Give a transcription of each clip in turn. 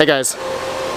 Hey guys,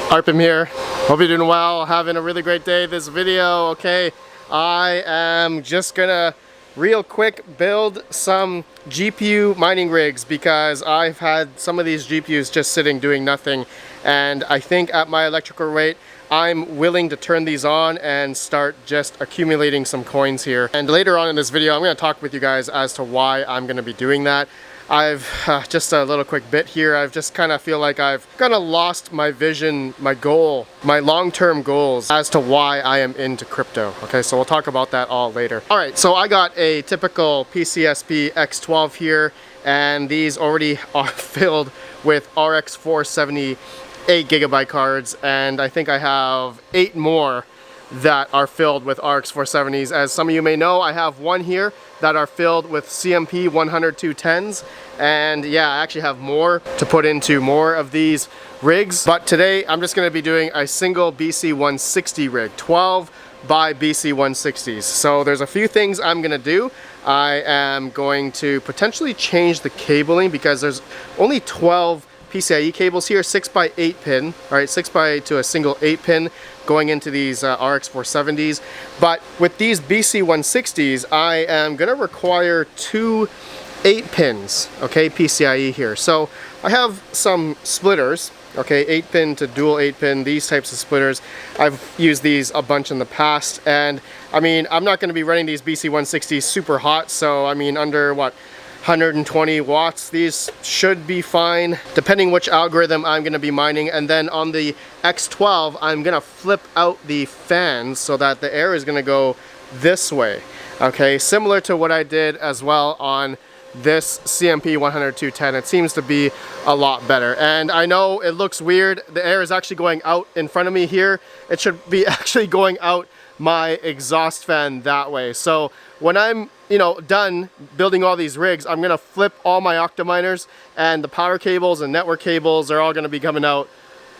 Arpim here. Hope you're doing well, having a really great day. This video, okay, I am just gonna real quick build some GPU mining rigs because I've had some of these GPUs just sitting doing nothing, and I think at my electrical rate I'm willing to turn these on and start just accumulating some coins here. And later on in this video I'm going to talk with you guys as to why I'm going to be doing that. I've just a little quick bit here. I've just kind of feel like I've kind of lost my vision, my goal, my long-term goals as to why I am into crypto. Okay, so we'll talk about that all later. All right, so I got a typical PCSP X12 here, and these already are filled with RX 470 8GB cards, and I think I have 8 more that are filled with RX 470s. As some of you may know, I have one here that are filled with CMP 100 210s, and yeah, I actually have more to put into more of these rigs, but today I'm just going to be doing a single BC 160 rig, 12 by BC 160s. So there's a few things I'm going to do. I am going to potentially change the cabling because there's only 12 PCIe cables here, 6x8 pin, all right, 6x to a single 8 pin going into these RX 470s. But with these BC 160s, I am going to require 2 8 pins, okay, PCIe here. So I have some splitters, okay, 8 pin to dual 8 pin, these types of splitters. I've used these a bunch in the past, and I mean, I'm not going to be running these BC 160s super hot, so I mean, under what, 120 watts, these should be fine depending which algorithm I'm going to be mining. And then on the X12 I'm going to flip out the fans so that the air is going to go this way, okay, similar to what I did as well on this CMP 100 210. It seems to be a lot better, and I know it looks weird, the air is actually going out in front of me here. It should be actually going out my exhaust fan that way. So when I'm, you know, done building all these rigs, I'm gonna flip all my octominers, and the power cables and network cables are all gonna be coming out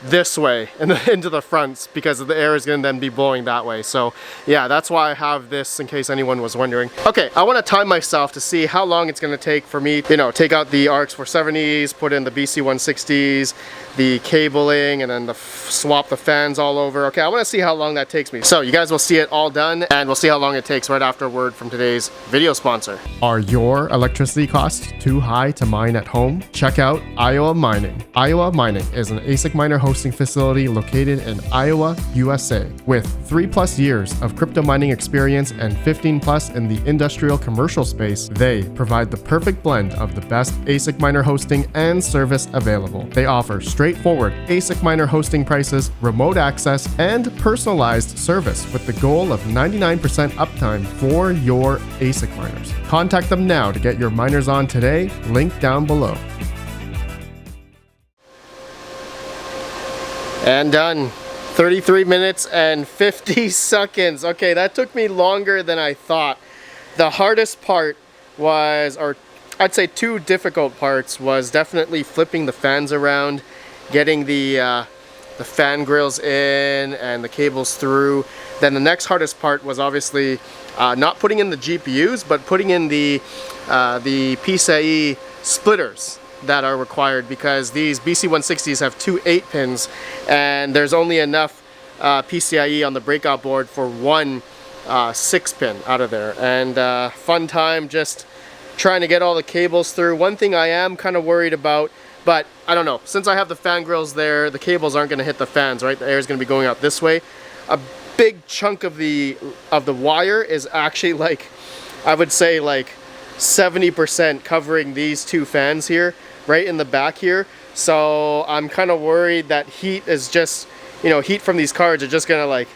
this way and into the fronts because the air is going to then be blowing that way. So yeah, that's why I have this, in case anyone was wondering. Okay, I want to time myself to see how long it's going to take for me, you know, take out the RX 470s, put in the BC 160s, the cabling, and then swap the fans all over. Okay, I want to see how long that takes me. So you guys will see it all done, and we'll see how long it takes right after a word from today's video sponsor. Are your electricity costs too high to mine at home? Check out Iowa Mining. Iowa Mining is an ASIC miner hosting facility located in Iowa, USA. With 3+ years of crypto mining experience and 15+ in the industrial commercial space, they provide the perfect blend of the best ASIC miner hosting and service available. They offer straightforward ASIC miner hosting prices, remote access, and personalized service with the goal of 99% uptime for your ASIC miners. Contact them now to get your miners on today, link down below. And done. 33 minutes and 50 seconds. Okay, that took me longer than I thought. The hardest part was, or I'd say 2 difficult parts, was definitely flipping the fans around, getting the fan grills in and the cables through. Then the next hardest part was obviously not putting in the GPUs, but putting in the PCIe splitters that are required, because these BC 160s have 2 8 pins and there's only enough PCIe on the breakout board for 1 6 pin out of there. And fun time just trying to get all the cables through. One thing I am kind of worried about, but I don't know, since I have the fan grills there, the cables aren't going to hit the fans, right? The air is going to be going out this way. A big chunk of the wire is actually, like, I would say like 70% covering these 2 fans here, right in the back here. So I'm kind of worried that heat is just, you know, heat from these cards are just gonna like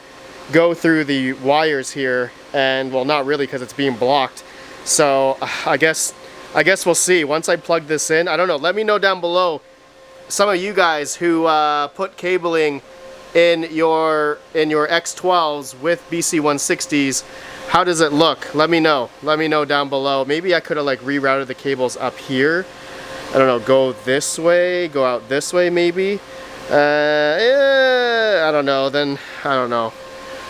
go through the wires here, and well, not really, because it's being blocked. So I guess we'll see once I plug this in. I don't know, let me know down below, some of you guys who put cabling in your X12s with BC 160s, how does it look? Let me know down below. Maybe I could have like rerouted the cables up here, I don't know, go this way, go out this way maybe. I don't know, then I don't know.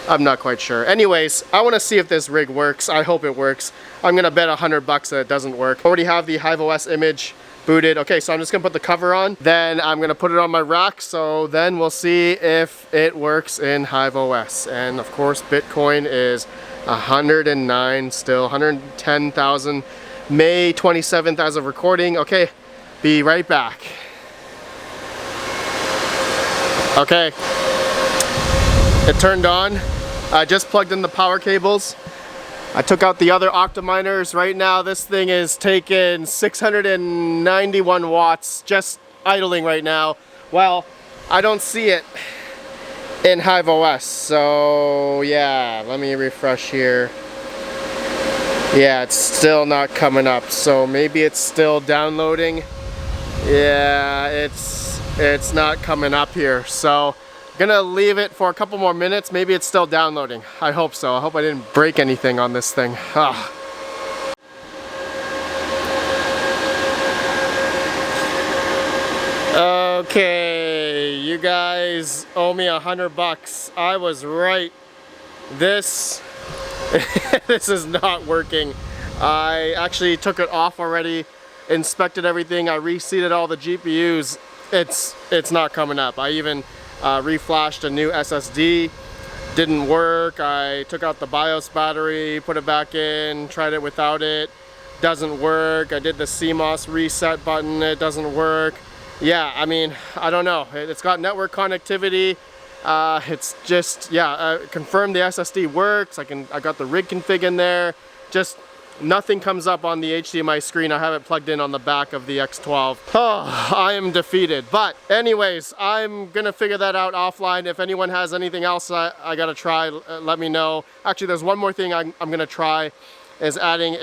I'm not quite sure. Anyways, I want to see if this rig works. I hope it works. I'm gonna bet $100 that it doesn't work. Already have the Hive OS image booted. Okay, so I'm just gonna put the cover on, then I'm gonna put it on my rack, so then we'll see if it works in Hive OS. And of course, Bitcoin is 109 still, 110,000, May 27th as of recording. Okay, be right back. Okay, it turned on. I just plugged in the power cables. I took out the other Octaminers. Right now this thing is taking 691 watts just idling right now. Well, I don't see it in Hive OS, so yeah, let me refresh here. Yeah, it's still not coming up, so maybe it's still downloading. Yeah, it's not coming up here, so gonna leave it for a couple more minutes. Maybe it's still downloading. I hope so. I hope I didn't break anything on this thing. Okay, you guys owe me $100. I was right. This this is not working. I actually took it off already, inspected everything. I reseated all the GPUs. It's not coming up. I even reflashed a new SSD, didn't work. I took out the BIOS battery, put it back in, tried it without it, doesn't work. I did the CMOS reset button, it doesn't work. Yeah, I mean, I don't know. It's got network connectivity. It's just, yeah, confirmed the SSD works. I got the rig config in there. Just nothing comes up on the HDMI screen. I have it plugged in on the back of the X12. Oh, I am defeated. But anyways, I'm gonna figure that out offline. If anyone has anything else I gotta try, let me know. Actually, there's one more thing I'm gonna try, is adding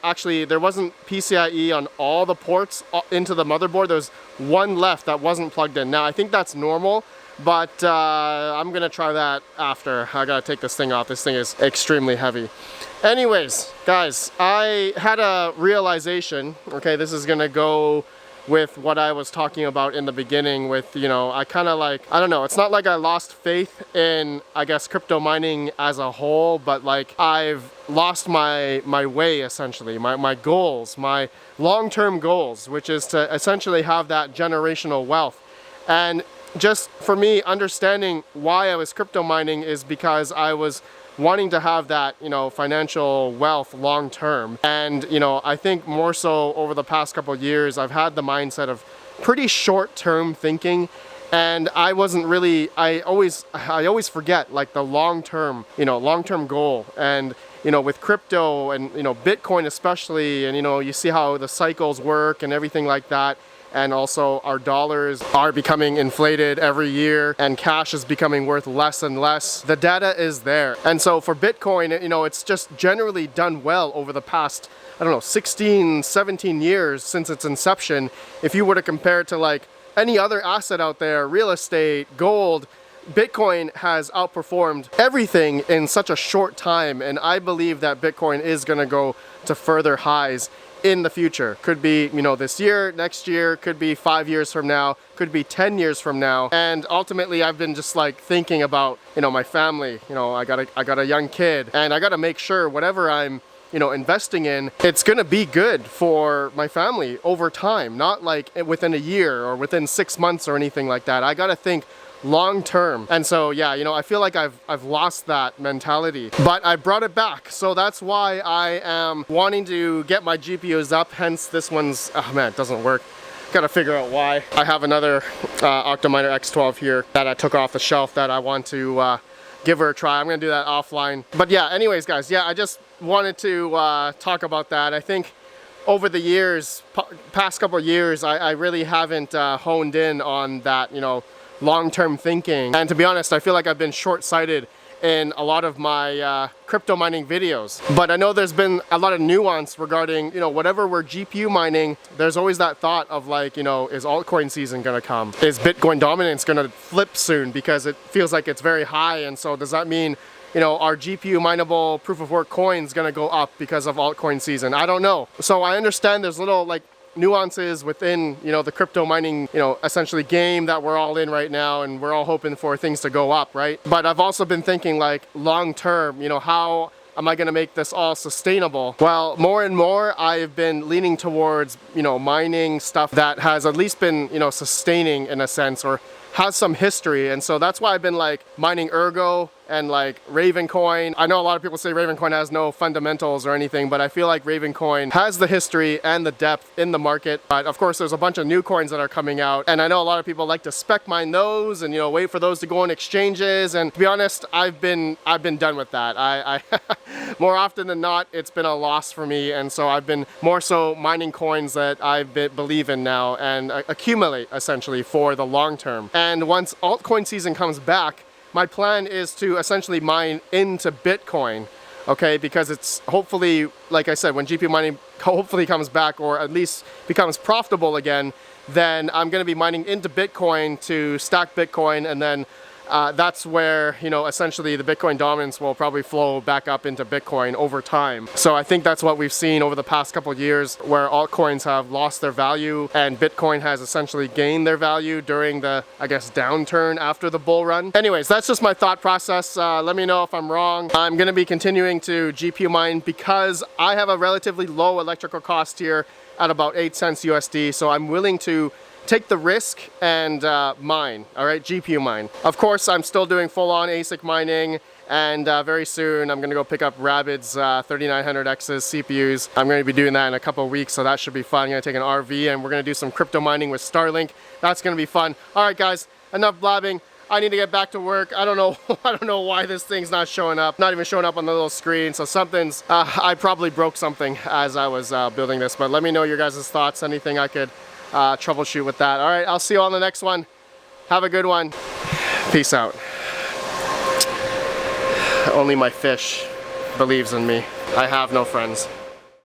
actually there wasn't PCIe on all the ports into the motherboard. There's one left that wasn't plugged in. Now, I think that's normal, but I'm gonna try that after. I gotta take this thing off. This thing is extremely heavy. Anyways, guys, I had a realization. Okay, this is gonna go with what I was talking about in the beginning with, you know, I kind of like, I don't know, it's not like I lost faith in, I guess, crypto mining as a whole, but like I've lost my way, essentially, my goals, my long-term goals, which is to essentially have that generational wealth. And just for me, understanding why I was crypto mining is because I was wanting to have that, you know, financial wealth long term. And, you know, I think more so over the past couple of years, I've had the mindset of pretty short term thinking. And I wasn't really, I always forget like the long term, you know, long term goal. And, you know, with crypto and, you know, Bitcoin especially, and, you know, you see how the cycles work and everything like that. And also our dollars are becoming inflated every year and cash is becoming worth less and less. The data is there. And so for Bitcoin, you know, it's just generally done well over the past, I don't know, 16, 17 years since its inception. If you were to compare it to like any other asset out there, real estate, gold, Bitcoin has outperformed everything in such a short time. And I believe that Bitcoin is going to go to further highs in the future. Could be, you know, this year, next year, could be 5 years from now, could be 10 years from now. And ultimately I've been just like thinking about, you know, my family. You know, I got a young kid, and I got to make sure whatever I'm, you know, investing in, it's gonna be good for my family over time, not like within a year or within 6 months or anything like that. I gotta think long term. And so yeah, you know, I feel like I've lost that mentality, but I brought it back. So that's why I am wanting to get my GPUs up, hence this one's, oh man, it doesn't work. Gotta figure out why. I have another Octaminer X12 here that I took off the shelf that I want to give her a try. I'm gonna do that offline. But yeah, anyways guys, yeah, I just wanted to talk about that. I think over the years, past couple of years, I really haven't honed in on that, you know, long-term thinking. And to be honest, I feel like I've been short-sighted in a lot of my crypto mining videos. But I know there's been a lot of nuance regarding, you know, whatever we're GPU mining, there's always that thought of like, you know, is altcoin season gonna come? Is Bitcoin dominance gonna flip soon? Because it feels like it's very high, and so does that mean, you know, our GPU mineable proof of work coins gonna go up because of altcoin season? I don't know. So I understand there's little like nuances within, you know, the crypto mining, you know, essentially game that we're all in right now, and we're all hoping for things to go up, right? But I've also been thinking like long term, you know, how am I gonna make this all sustainable? Well, more and more I've been leaning towards, you know, mining stuff that has at least been, you know, sustaining in a sense, or has some history. And so that's why I've been like mining Ergo and like Ravencoin. I know a lot of people say Ravencoin has no fundamentals or anything, but I feel like Ravencoin has the history and the depth in the market. But of course, there's a bunch of new coins that are coming out, and I know a lot of people like to spec mine those and, you know, wait for those to go on exchanges. And to be honest, I've been done with that. I more often than not, it's been a loss for me, and so I've been more so mining coins that I believe in now and accumulate essentially for the long term. And once altcoin season comes back, my plan is to essentially mine into Bitcoin, okay? Because it's hopefully, like I said, when GPU mining hopefully comes back, or at least becomes profitable again, then I'm gonna be mining into Bitcoin to stack Bitcoin, and then that's where, you know, essentially the Bitcoin dominance will probably flow back up into Bitcoin over time. So I think that's what we've seen over the past couple of years, where altcoins have lost their value and Bitcoin has essentially gained their value during the, I guess, downturn after the bull run. Anyways, that's just my thought process. Let me know if I'm wrong. I'm gonna be continuing to GPU mine because I have a relatively low electrical cost here at about 8 cents USD. So I'm willing to take the risk and mine, all right, GPU mine. Of course, I'm still doing full-on ASIC mining, and very soon I'm gonna go pick up Rabbit's 3900X's CPUs. I'm gonna be doing that in a couple of weeks, so that should be fun. I'm gonna take an RV and we're gonna do some crypto mining with Starlink. That's gonna be fun. All right, guys, enough blabbing. I need to get back to work. I don't know why this thing's not showing up. Not even showing up on the little screen. So something's, I probably broke something as I was building this, but let me know your guys' thoughts, anything I could troubleshoot with that. All right, I'll see you on the next one. Have a good one. Peace out. Only my fish believes in me. I have no friends.